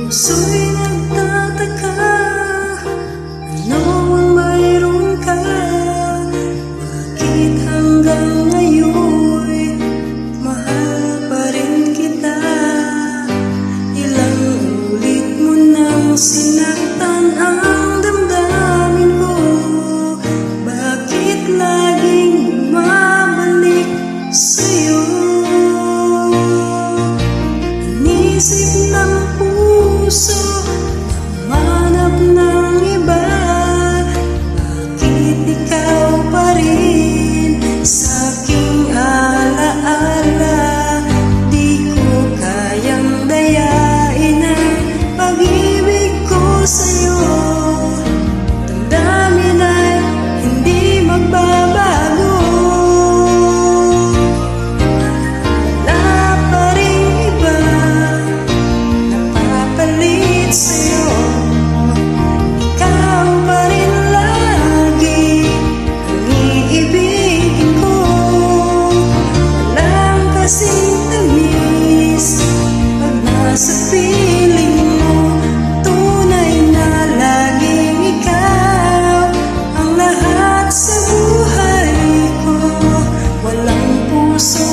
Puso'y nagtataka, ano ang mayroon ka? Bakit hanggang ngayon'y mahal pa rin kita? Ilang ulit mo nang sinaktan ang damdamin ko. Bakit laging bumabalik sa'yo? Inisip ng puso manap ng iba. Bakit ikaw pa rin sa'king alaala? Di ko kayang dayain ang pag-ibig ko sa'yo. Damdamin ay hindi magbabago. Wala pa rin iba napapalit sa'yo. Ikaw pa rin lagi ang iibigin ko. Walang kasing tamis pag nasa piling mo. Tunay na laging ikaw ang lahat sa buhay ko. Walang puso